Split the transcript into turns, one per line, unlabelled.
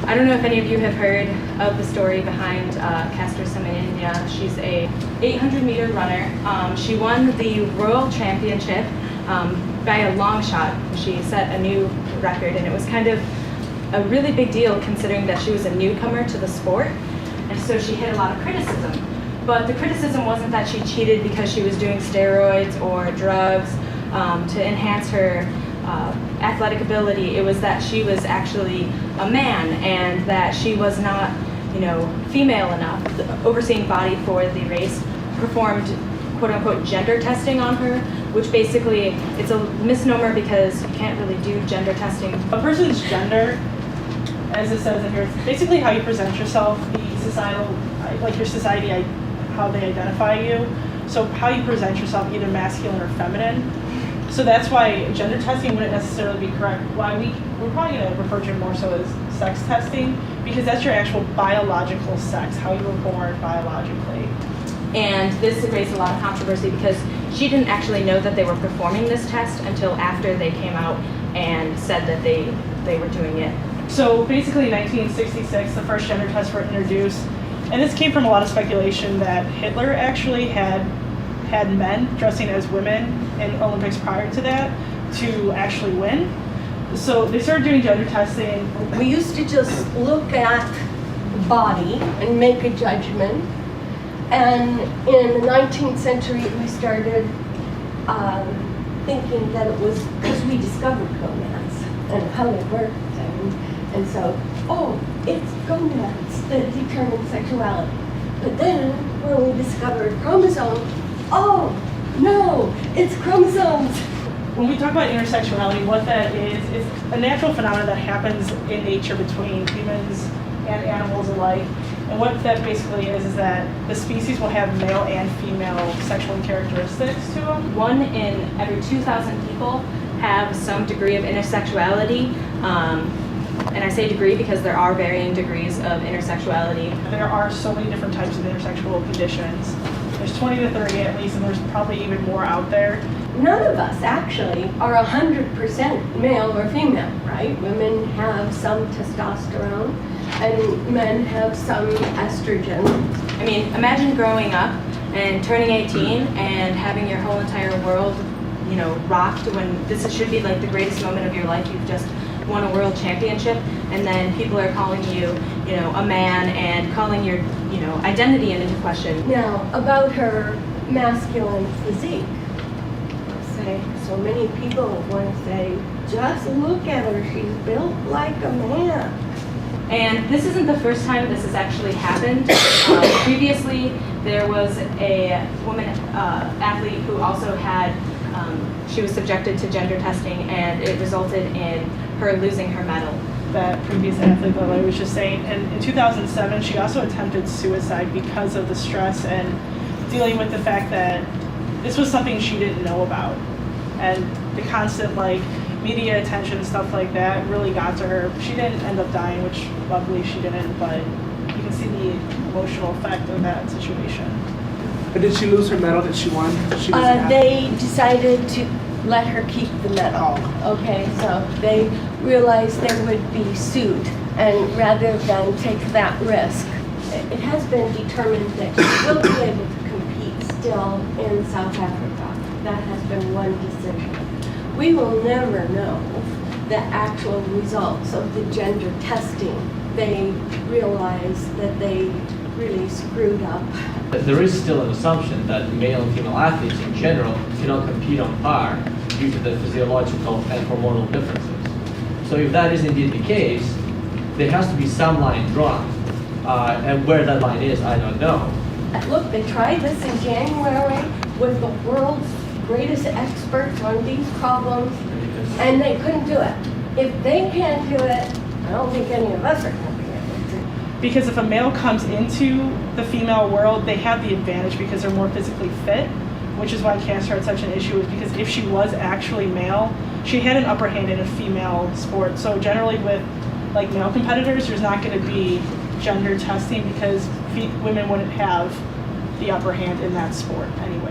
I don't know if any of you have heard of the story behind Caster Semenya. She's a 800-meter runner. She won the World Championship by a long shot. She set a new record, and it was kind of a really big deal considering that she was a newcomer to the sport, and so she hit a lot of criticism. But the criticism wasn't that she cheated because she was doing steroids or drugs to enhance her athletic ability. It was that she was actually a man and that she was not, female enough. The overseeing body for the race performed quote-unquote gender testing on her, which basically it's a misnomer because you can't really do gender testing.
A person's gender, as it says in here, it's basically how you present yourself, the societal, like your society, how they identify you. So how you present yourself, either masculine or feminine. So that's why gender testing wouldn't necessarily be correct. Why we're probably going to refer to it more so as sex testing, because that's your actual biological sex, how you were born biologically.
And this raised a lot of controversy because she didn't actually know that they were performing this test until after they came out and said that they were doing it.
So basically in 1966, the first gender tests were introduced, and this came from a lot of speculation that Hitler actually had men dressing as women in Olympics prior to that to actually win. So they started doing gender testing.
We used to just look at the body and make a judgment. And in the 19th century, we started thinking that it was because we discovered gonads and how they worked. And so, it's gonads that determine sexuality. But then when we discovered chromosomes, no, it's chromosomes.
When we talk about intersexuality, what that is a natural phenomenon that happens in nature between humans and animals alike. And what that basically is that the species will have male and female sexual characteristics to them.
1 in every 2,000 people have some degree of intersexuality. And I say degree because there are varying degrees of intersexuality.
There are so many different types of intersexual conditions. There's 20 to 30 at least, and there's probably even more out there.
None of us actually are 100% male or female, right? Women have some testosterone and men have some estrogen.
I mean, imagine growing up and turning 18 and having your whole entire world, rocked when this should be like the greatest moment of your life. You've just won a world championship, and then people are calling you, a man and calling your, identity into question.
Now, about her masculine physique, so many people want to say, just look at her, she's built like a man.
And this isn't the first time this has actually happened. Previously, there was a woman athlete who also had, she was subjected to gender testing, and it resulted in her losing her medal.
That previous athlete that I was just saying, and in 2007, she also attempted suicide because of the stress and dealing with the fact that this was something she didn't know about. And the constant media attention, stuff like that really got to her. She didn't end up dying, which luckily she didn't, but you can see the emotional effect of that situation.
But did she lose her medal that she won?
They decided to let her keep the medal. Okay, so they realized they would be sued, and rather than take that risk, it has been determined that she will be able to compete still in South Africa. That has been one decision. We will never know the actual results of the gender testing. They realized that they really screwed up.
There is still an assumption that male and female athletes in general cannot compete on par due to the physiological and hormonal differences. So if that is indeed the case, there has to be some line drawn. And where that line is, I don't know.
Look, they tried this in January with the world's greatest experts on these problems, and they couldn't do it. If they can't do it, I don't think any of us are going to be able to.
Because if a male comes into the female world, they have the advantage because they're more physically fit, which is why Caster had such an issue, is because if she was actually male, she had an upper hand in a female sport. So generally with male competitors, there's not going to be gender testing because women wouldn't have the upper hand in that sport anyway.